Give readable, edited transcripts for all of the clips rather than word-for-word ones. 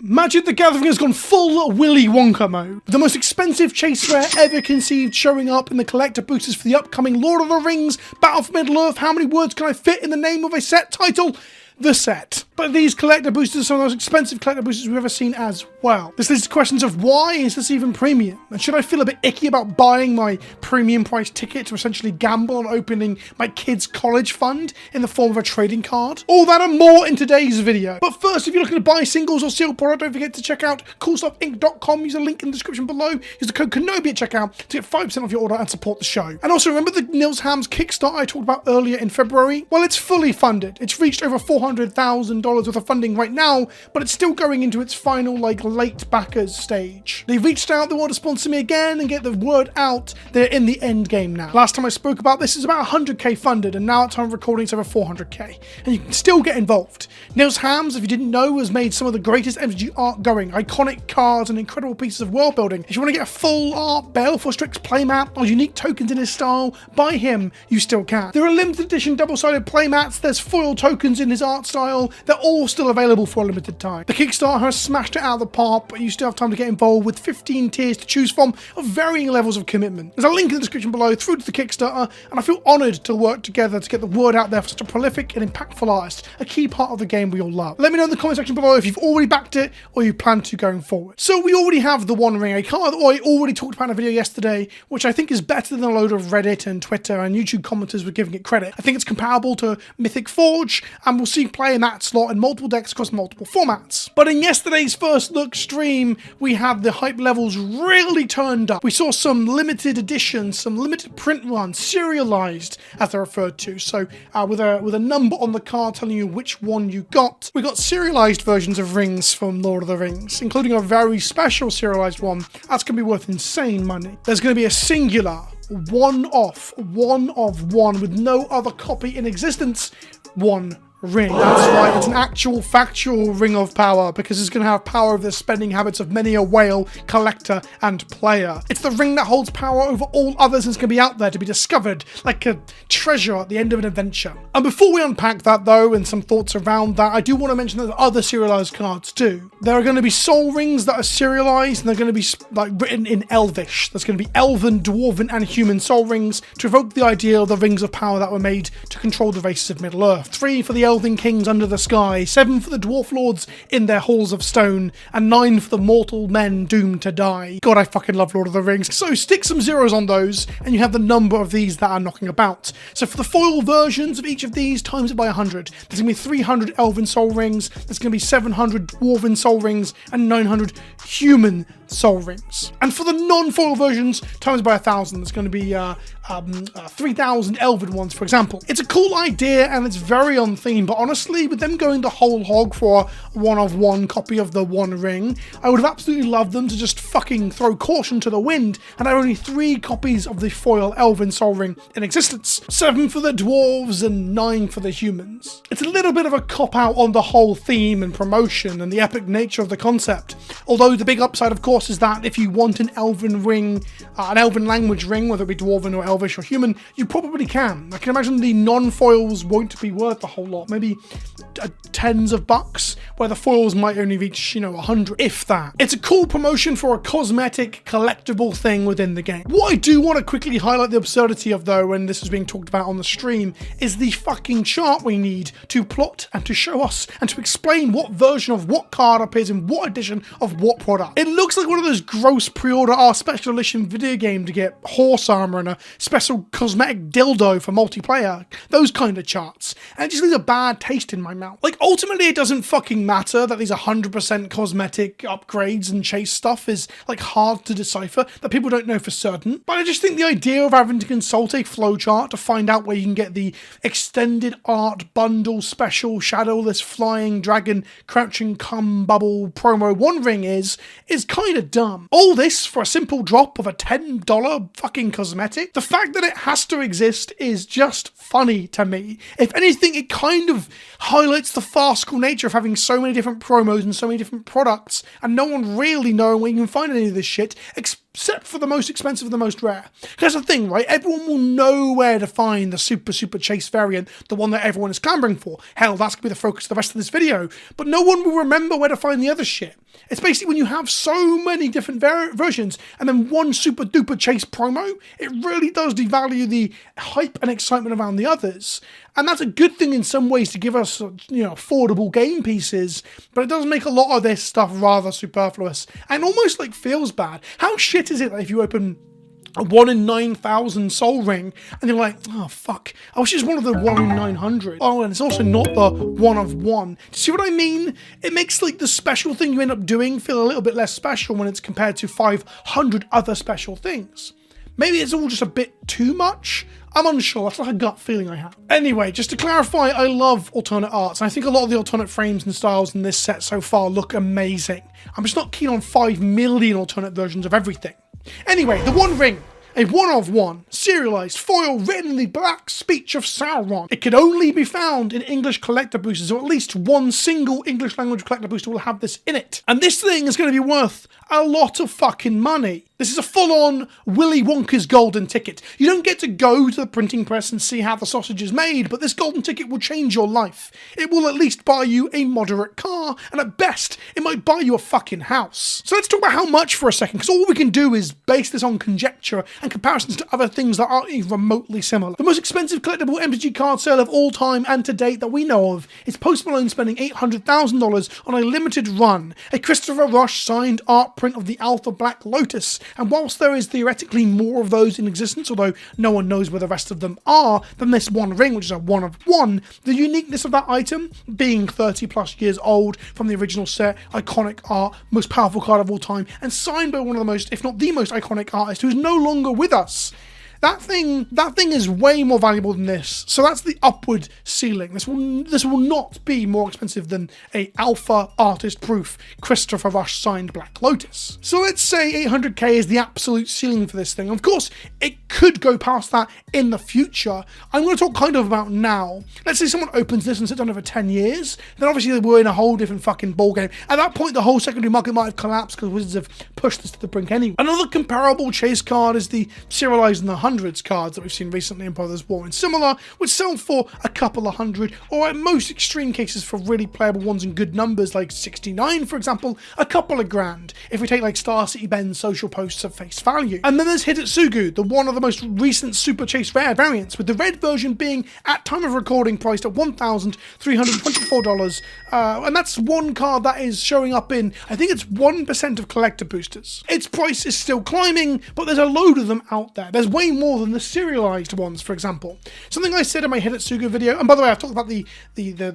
Magic the Gathering has gone full Willy Wonka mode. The most expensive chase rare ever conceived showing up in the collector boosters for the upcoming Lord of the Rings Battle for Middle-earth. How many words can I fit in the name of a set title? The set. But these collector boosters are some of the most expensive collector boosters we've ever seen as well. This leads to questions of why is this even premium? And should I feel a bit icky about buying my premium price ticket to essentially gamble on opening my kid's college fund in the form of a trading card? All that and more in today's video. But first, if you're looking to buy singles or sealed product, don't forget to check out coolstuffinc.com. Use a link in the description below. Use the code KENOBI at checkout to get 5% off your order and support the show. And also remember the Nils Hams Kickstarter I talked about earlier in February? Well, it's fully funded. It's reached over $400,000 worth of funding right now, but it's still going into its final, late backers stage. They've reached out, they want to sponsor me again and get the word out. They're in the end game now. Last time I spoke about this is about 100k funded, and now at time of recording it's over 400k. And you can still get involved. Nils Hams, if you didn't know, has made some of the greatest MTG art going. Iconic cards and incredible pieces of world building. If you want to get a full art Baleful Strix playmat or unique tokens in his style, buy him, you still can. There are limited edition double-sided playmats, there's foil tokens in his art style, they're all still available for a limited time. The Kickstarter has smashed it out of the park, but you still have time to get involved with 15 tiers to choose from of varying levels of commitment. There's a link in the description below through to the Kickstarter, and I feel honoured to work together to get the word out there for such a prolific and impactful artist, a key part of the game we all love. Let me know in the comment section below if you've already backed it or you plan to going forward. So we already have the One Ring, a card that I already talked about in a video yesterday, which I think is better than a load of Reddit and Twitter and YouTube commenters were giving it credit. I think it's comparable to Mythic Forge, and we'll see play in that slot in multiple decks across multiple formats. But in yesterday's first look stream, we had the hype levels really turned up. We saw some limited editions, some limited print runs, serialized as they're referred to. So with a number on the card telling you which one you got, we got serialized versions of rings from Lord of the Rings, including a very special serialized one that's going to be worth insane money. There's going to be a singular, one-off, one of one with no other copy in existence, one ring. That's right, it's an actual factual ring of power, because it's going to have power over the spending habits of many a whale, collector, and player. It's the ring that holds power over all others and it's going to be out there to be discovered like a treasure at the end of an adventure. And before we unpack that though, and some thoughts around that, I do want to mention that there are other serialized cards too. There are going to be soul rings that are serialized, and they're going to be written in Elvish. There's going to be elven, dwarven, and human soul rings to evoke the idea of the rings of power that were made to control the races of Middle-earth. 3 for the elven kings under the sky, 7 for the dwarf lords in their halls of stone, and 9 for the mortal men doomed to die. God, I fucking love Lord of the Rings. So stick some zeros on those, and you have the number of these that are knocking about. So for the foil versions of each of these, times it by 100. There's going to be 300 elven soul rings, there's going to be 700 dwarven soul rings, and 900 human soul rings. And for the non-foil versions, times by 1,000. There's going to be 3,000 elven ones, for example. It's a cool idea and it's very on theme, but honestly, with them going the whole hog for a one-of-one copy of the One Ring, I would have absolutely loved them to just fucking throw caution to the wind and have only 3 copies of the foil elven soul ring in existence. 7 for the dwarves and 9 for the humans. It's a little bit of a cop-out on the whole theme and promotion and the epic nature of the concept. Although the big upside, of course, is that if you want an elven ring, an elven language ring, whether it be dwarven or elvish or human, you probably can. I can imagine the non-foils won't be worth a whole lot, maybe tens of bucks, where the foils might only reach, 100, if that. It's a cool promotion for a cosmetic, collectible thing within the game. What I do want to quickly highlight the absurdity of, though, when this is being talked about on the stream, is the fucking chart we need to plot and to show us and to explain what version of what card appears in what edition of what product. It looks like one of those gross pre-order our special edition video game to get horse armor and a special cosmetic dildo for multiplayer. Those kind of charts. And it just leaves a bad taste in my mouth. Ultimately, it doesn't fucking matter that these 100% cosmetic upgrades and chase stuff is, hard to decipher, that people don't know for certain. But I just think the idea of having to consult a flowchart to find out where you can get the extended art bundle special shadowless flying dragon crouching cum bubble promo One Ring is kind of dumb. All this for a simple drop of a $10 fucking cosmetic? The fact that it has to exist is just funny to me. If anything, it kind of highlights the farcical nature of having so many different promos and so many different products and no one really knowing where you can find any of this shit, except for the most expensive and the most rare. Because that's the thing, right? Everyone will know where to find the super chase variant, the one that everyone is clamoring for. Hell, that's going to be the focus of the rest of this video. But no one will remember where to find the other shit. It's basically when you have so many different versions and then one super duper chase promo, it really does devalue the hype and excitement around the others. And that's a good thing in some ways to give us, affordable game pieces, but it does make a lot of this stuff rather superfluous and almost like feels bad. How shit is it that if you open a 1 in 9,000 soul ring and you're like, oh fuck, I wish it was one of the 1 in 900. Oh, and it's also not the 1 of 1. Do you see what I mean? It makes like the special thing you end up doing feel a little bit less special when it's compared to 500 other special things. Maybe it's all just a bit too much. I'm unsure, that's like a gut feeling I have. Anyway, just to clarify, I love alternate arts, and I think a lot of the alternate frames and styles in this set so far look amazing. I'm just not keen on 5 million alternate versions of everything. Anyway, the One Ring. A 1 of 1, serialized foil written in the black speech of Sauron. It can only be found in English collector boosters, or at least one single English language collector booster will have this in it. And this thing is going to be worth a lot of fucking money. This is a full-on Willy Wonka's golden ticket. You don't get to go to the printing press and see how the sausage is made, but this golden ticket will change your life. It will at least buy you a moderate car, and at best, it might buy you a fucking house. So let's talk about how much for a second, because all we can do is base this on conjecture and comparisons to other things that aren't even remotely similar. The most expensive collectible MTG card sale of all time and to date that we know of is Post Malone spending $800,000 on a limited run, a Christopher Rush signed art print of the Alpha Black Lotus. And whilst there is theoretically more of those in existence, although no one knows where the rest of them are, than this One Ring, which is a 1 of 1, the uniqueness of that item, being 30 plus years old from the original set, iconic art, most powerful card of all time, and signed by one of the most, if not the most iconic artist who's no longer with us. That thing is way more valuable than this. So that's the upward ceiling. This will not be more expensive than a alpha artist proof Christopher Rush signed Black Lotus. So let's say 800k is the absolute ceiling for this thing. Of course, it could go past that in the future. I'm going to talk kind of about now. Let's say someone opens this and sits on it for 10 years. Then obviously we're in a whole different fucking ballgame. At that point, the whole secondary market might have collapsed because Wizards have pushed this to the brink anyway. Another comparable chase card is the serialized in the hundreds cards that we've seen recently in Brothers War and similar, which sell for a couple of hundred, or at most extreme cases for really playable ones in good numbers like 69 for example, a couple of grand, if we take like Star City Ben's social posts at face value. And then there's Hidetsugu, the one of the most recent super chase rare variants, with the red version being at time of recording priced at $1,324, and that's one card that is showing up in, I think it's 1% of collector boosters. Its price is still climbing, but there's a load of them out there. There's way more than the serialized ones, for example. Something I said in my Hidetsugu video, and by the way, I've talked about the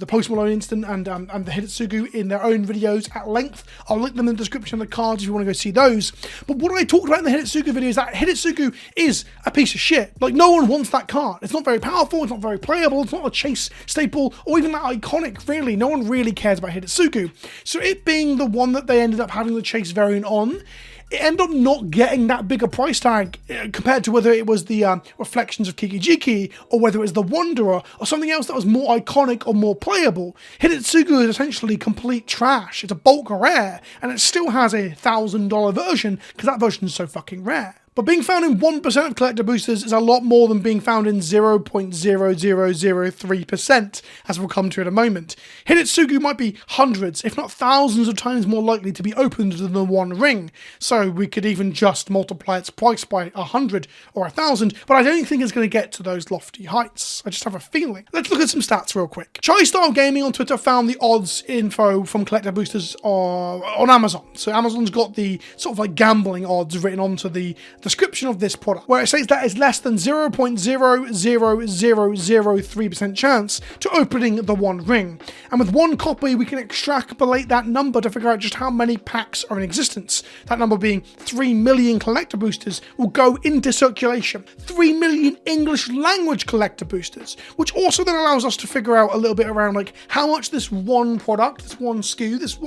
Post Malone instant and the Hidetsugu in their own videos at length. I'll link them in the description of the cards if you want to go see those. But what I talked about in the Hidetsugu video is that Hidetsugu is a piece of shit. Like, no one wants that card. It's not very powerful, it's not very playable, it's not a chase staple, or even that iconic, really. No one really cares about Hidetsugu. So it being the one that they ended up having the chase variant on, it ended up not getting that big a price tag compared to whether it was the Reflections of Kikijiki or whether it was the Wanderer or something else that was more iconic or more playable. Hidetsugu is essentially complete trash. It's a bulk rare, and it still has a $1,000 version because that version is so fucking rare. But being found in 1% of collector boosters is a lot more than being found in 0.0003%, as we'll come to in a moment. Hidetsugu might be hundreds, if not thousands of times more likely to be opened than the One Ring, so we could even just multiply its price by 100 or 1,000, but I don't think it's going to get to those lofty heights. I just have a feeling. Let's look at some stats real quick. Chai-Style Gaming on Twitter found the odds info from collector boosters on Amazon. So Amazon's got the sort of like gambling odds written onto the description of this product, where it says that it's less than 0.00003% chance to opening the One Ring. And with one copy, we can extrapolate that number to figure out just how many packs are in existence. That number being 3 million collector boosters will go into circulation. 3 million English language collector boosters, which also then allows us to figure out a little bit around like how much this one product, this one SKU, this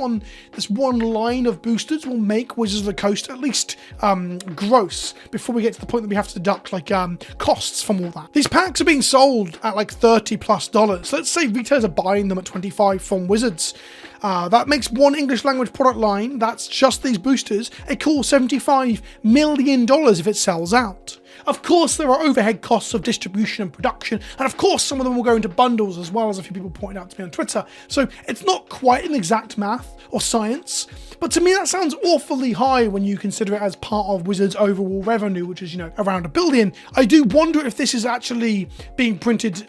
one line of boosters will make Wizards of the Coast at least gross, before we get to the point that we have to deduct like costs from all that. These packs are being sold at like $30+. Let's say retailers are buying them at $25 from Wizards. That makes one English language product line, that's just these boosters, a cool $75 million if it sells out. Of course, there are overhead costs of distribution and production, and of course some of them will go into bundles, as well as a few people pointed out to me on Twitter. So it's not quite an exact math or science, but to me that sounds awfully high when you consider it as part of Wizards' overall revenue, which is, around $1 billion. I do wonder if this is actually being printed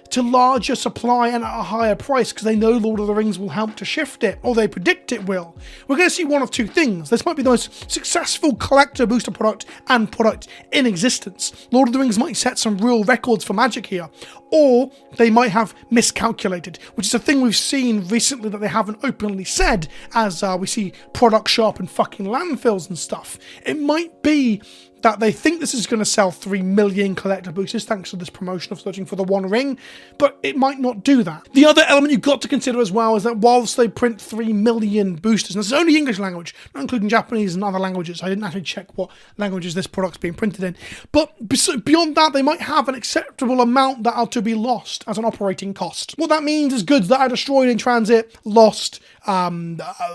to larger supply and at a higher price because they know Lord of the Rings will help to shift it, or they predict it will. We're going to see one of two things. This might be the most successful collector booster product and product in existence. Lord of the Rings might set some real records for Magic here, or they might have miscalculated, which is a thing we've seen recently that they haven't openly said, as we see products show up in fucking landfills and stuff. It might be that they think this is going to sell 3 million collector boosters thanks to this promotion of searching for the One Ring, but it might not do that. The other element you've got to consider as well is that whilst they print 3 million boosters, and this is only English language, not including Japanese and other languages, I didn't actually check what languages this product's being printed in, but beyond that they might have an acceptable amount that are to be lost as an operating cost. What that means is goods that are destroyed in transit, lost,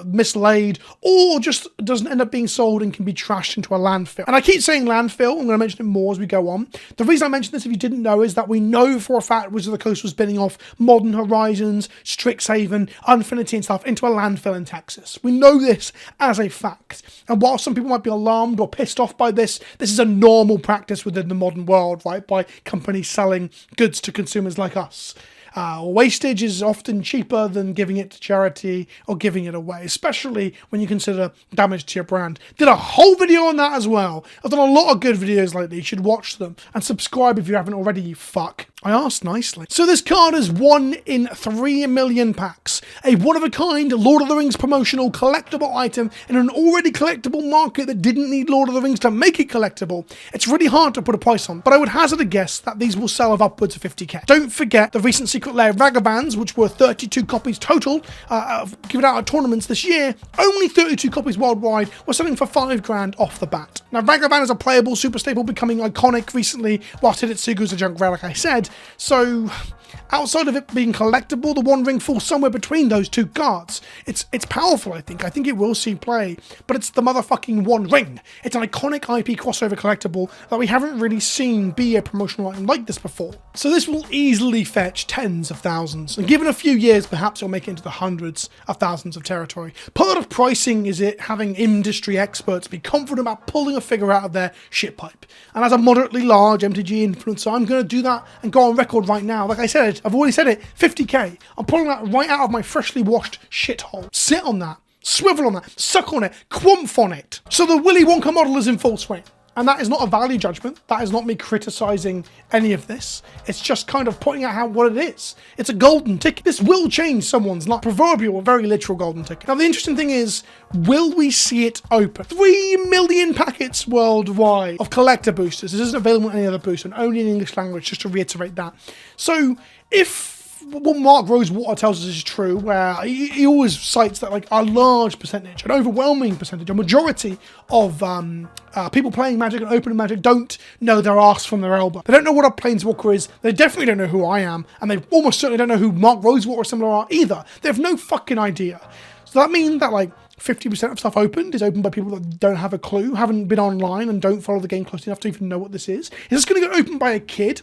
mislaid, or just doesn't end up being sold and can be trashed into a landfill. And I keep saying landfill, I'm going to mention it more as we go on. The reason I mention this, if you didn't know, is that we know for a fact Wizards of the Coast was spinning off Modern Horizons, Strixhaven, Unfinity and stuff into a landfill in Texas. We know this as a fact. And while some people might be alarmed or pissed off by this, this is a normal practice within the modern world, right? By companies selling goods to consumers like us. Wastage is often cheaper than giving it to charity or giving it away, especially when you consider damage to your brand. Did a whole video on that as well. I've done a lot of good videos lately. You should watch them and subscribe if you haven't already, you fuck. I asked nicely. So this card is 1 in 3 million packs. A one-of-a-kind Lord of the Rings promotional collectible item in an already collectible market that didn't need Lord of the Rings to make it collectible. It's really hard to put a price on, but I would hazard a guess that these will sell of upwards of 50k. Don't forget the recent Secret Lair Ragavands, which were 32 copies total, given out at tournaments this year. Only 32 copies worldwide were selling for 5 grand off the bat. Now Ragavan is a playable super staple, becoming iconic recently, whilst Hidetsugu is a junk relic, like I said. So outside of it being collectible, the One Ring falls somewhere between those two cards. It's powerful, I think. I think it will see play, but it's the motherfucking One Ring. It's an iconic IP crossover collectible that we haven't really seen be a promotional item like this before. So this will easily fetch tens of thousands, and given a few years, perhaps it'll make it into the hundreds of thousands of territory. Part of pricing is it having industry experts be confident about pulling a figure out of their shit pipe. And as a moderately large MTG influencer, I'm going to do that and go on record right now. Like I said, I've already said it, 50k. I'm pulling that right out of my freshly washed shithole. Sit on that, swivel on that, suck on it, quamph on it. So the Willy Wonka model is in full swing. And that is not a value judgment. That is not me criticizing any of this. It's just kind of pointing out what it is. It's a golden ticket. This will change someone's life. Proverbial or very literal golden ticket. Now the interesting thing is, will we see it open? 3 million packets worldwide of collector boosters. This isn't available in any other booster, and only in English language, just to reiterate that. So if what Mark Rosewater tells us is true, where he always cites that like a large percentage, an overwhelming percentage, a majority of people playing Magic and opening Magic don't know their arse from their elbow. They don't know what a Planeswalker is, they definitely don't know who I am, and they almost certainly don't know who Mark Rosewater or similar are either. They have no fucking idea. So that means that like 50% of stuff opened is opened by people that don't have a clue, haven't been online and don't follow the game closely enough to even know what this is. Is this going to get opened by a kid?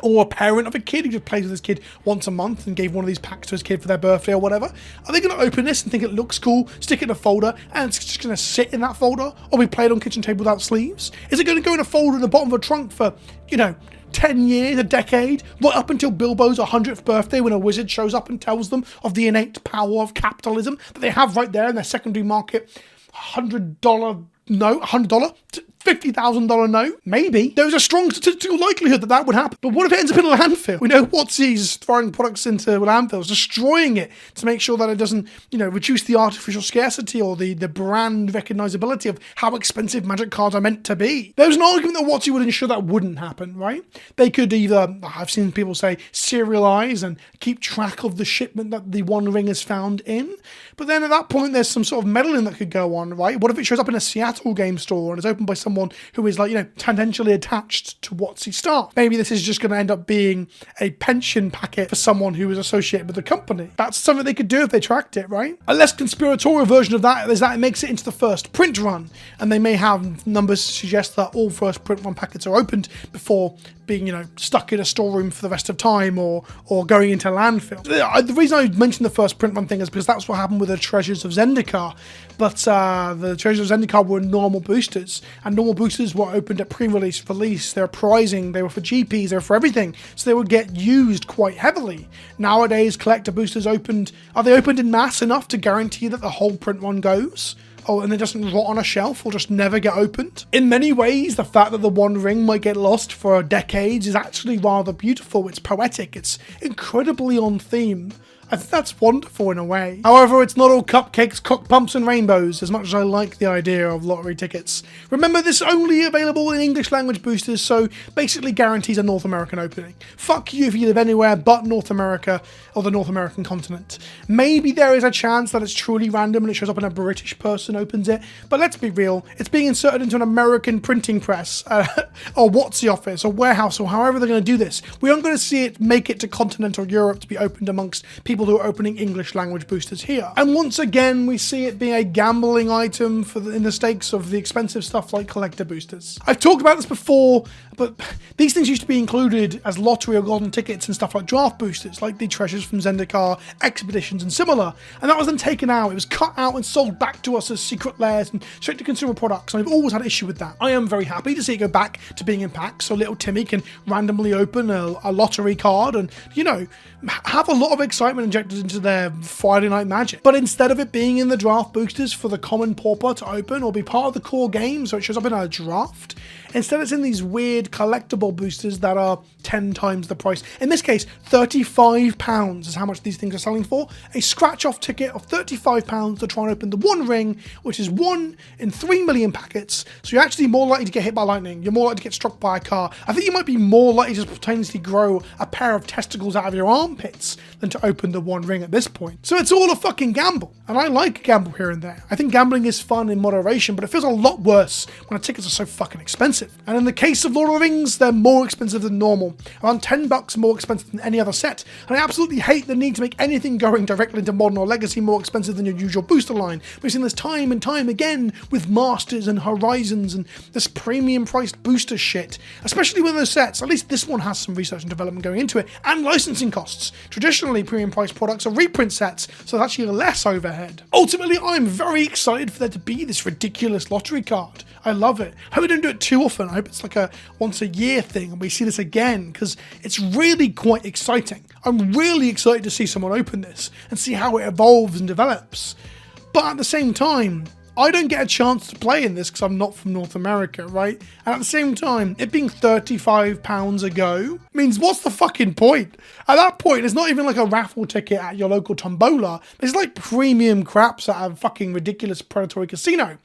Or a parent of a kid who just plays with his kid once a month and gave one of these packs to his kid for their birthday or whatever? Are they going to open this and think it looks cool, stick it in a folder, and it's just going to sit in that folder, or be played on kitchen table without sleeves? Is it going to go in a folder in the bottom of a trunk for, 10 years, a decade, right up until Bilbo's 100th birthday, when a wizard shows up and tells them of the innate power of capitalism that they have right there in their secondary market $100 note, $100? $50,000 note? Maybe. There's a strong statistical likelihood that that would happen. But what if it ends up in a landfill? We know WotC's throwing products into landfills, destroying it to make sure that it doesn't, reduce the artificial scarcity or the brand recognizability of how expensive Magic cards are meant to be. There's an argument that WotC would ensure that wouldn't happen, right? They could either, I've seen people say, serialize and keep track of the shipment that the One Ring is found in. But then at that point, there's some sort of meddling that could go on, right? What if it shows up in a Seattle game store and is opened by someone someone who is like, you know, tangentially attached to WotC staff. Maybe this is just going to end up being a pension packet for someone who is associated with the company. That's something they could do if they tracked it, right? A less conspiratorial version of that is that it makes it into the first print run, and they may have numbers to suggest that all first print run packets are opened before being, you know, stuck in a storeroom for the rest of time or going into landfill. The reason I mentioned the first print run thing is because that's what happened with the Treasures of Zendikar. But the Treasures of Zendikar were normal boosters, and normal boosters were opened at pre-release, release. They were prizing, they were for GPs, they were for everything, so they would get used quite heavily. Nowadays, collector boosters are they opened in mass enough to guarantee that the whole print run goes? Oh, and it doesn't rot on a shelf or just never get opened? In many ways, the fact that the One Ring might get lost for decades is actually rather beautiful. It's poetic. It's incredibly on theme. I think that's wonderful in a way. However, it's not all cupcakes, cock pumps and rainbows, as much as I like the idea of lottery tickets. Remember, this is only available in English language boosters, so basically guarantees a North American opening. Fuck you if you live anywhere but North America or the North American continent. Maybe there is a chance that it's truly random and it shows up and a British person opens it, but let's be real, it's being inserted into an American printing press, or WotC office, or warehouse, or however they're going to do this. We aren't going to see it make it to continental Europe to be opened amongst people who are opening English language boosters here. And once again, we see it being a gambling item in the stakes of the expensive stuff like collector boosters. I've talked about this before, but these things used to be included as lottery or golden tickets and stuff like draft boosters, like the Treasures from Zendikar, expeditions and similar. And that was then taken out. It was cut out and sold back to us as secret layers and straight to consumer products. And I've always had an issue with that. I am very happy to see it go back to being in packs, so little Timmy can randomly open a lottery card and, you know, have a lot of excitement injected into their Friday Night Magic. But instead of it being in the draft boosters for the common pauper to open or be part of the core game, so it shows up in a draft, instead it's in these weird collectible boosters that are 10 times the price. In this case, £35 is how much these things are selling for. A scratch-off ticket of £35 to try and open the One Ring, which is 1 in 3 million packets. So you're actually more likely to get hit by lightning. You're more likely to get struck by a car. I think you might be more likely to spontaneously grow a pair of testicles out of your armpits than to open the One Ring at this point. So it's all a fucking gamble. And I like a gamble here and there. I think gambling is fun in moderation, but it feels a lot worse when the tickets are so fucking expensive. And in the case of Lord of the Rings, they're more expensive than normal. Around $10 more expensive than any other set. And I absolutely hate the need to make anything going directly into Modern or Legacy more expensive than your usual booster line. We've seen this time and time again with Masters and Horizons and this premium priced booster shit. Especially with those sets, at least this one has some research and development going into it, and licensing costs. Traditionally, premium priced products are reprint sets, so there's actually less overhead. Ultimately, I'm very excited for there to be this ridiculous lottery card. I love it. I hope we don't do it too often. I hope it's like a once a year thing and we see this again, because it's really quite exciting. I'm really excited to see someone open this and see how it evolves and develops. But at the same time, I don't get a chance to play in this because I'm not from North America, right? And at the same time, it being £35 a go means what's the fucking point? At that point, it's not even like a raffle ticket at your local tombola. It's like premium craps at a fucking ridiculous predatory casino.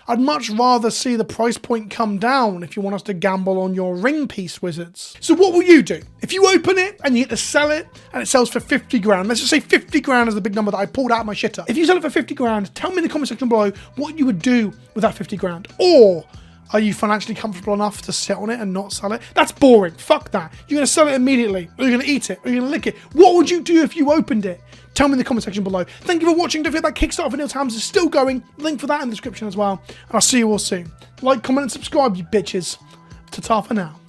I'd much rather see the price point come down if you want us to gamble on your ring piece, wizards. So what will you do? If you open it and you get to sell it and it sells for 50 grand, let's just say 50 grand is the big number that I pulled out of my shitter. If you sell it for 50 grand, tell me in the comment section below what you would do with that 50 grand. Or are you financially comfortable enough to sit on it and not sell it? That's boring. Fuck that. You're going to sell it immediately. Or you're going to eat it. Or you're going to lick it. What would you do if you opened it? Tell me in the comment section below. Thank you for watching. Don't forget that Kickstarter for Neil Tams is still going. Link for that in the description as well. And I'll see you all soon. Like, comment, and subscribe, you bitches. Ta-ta for now.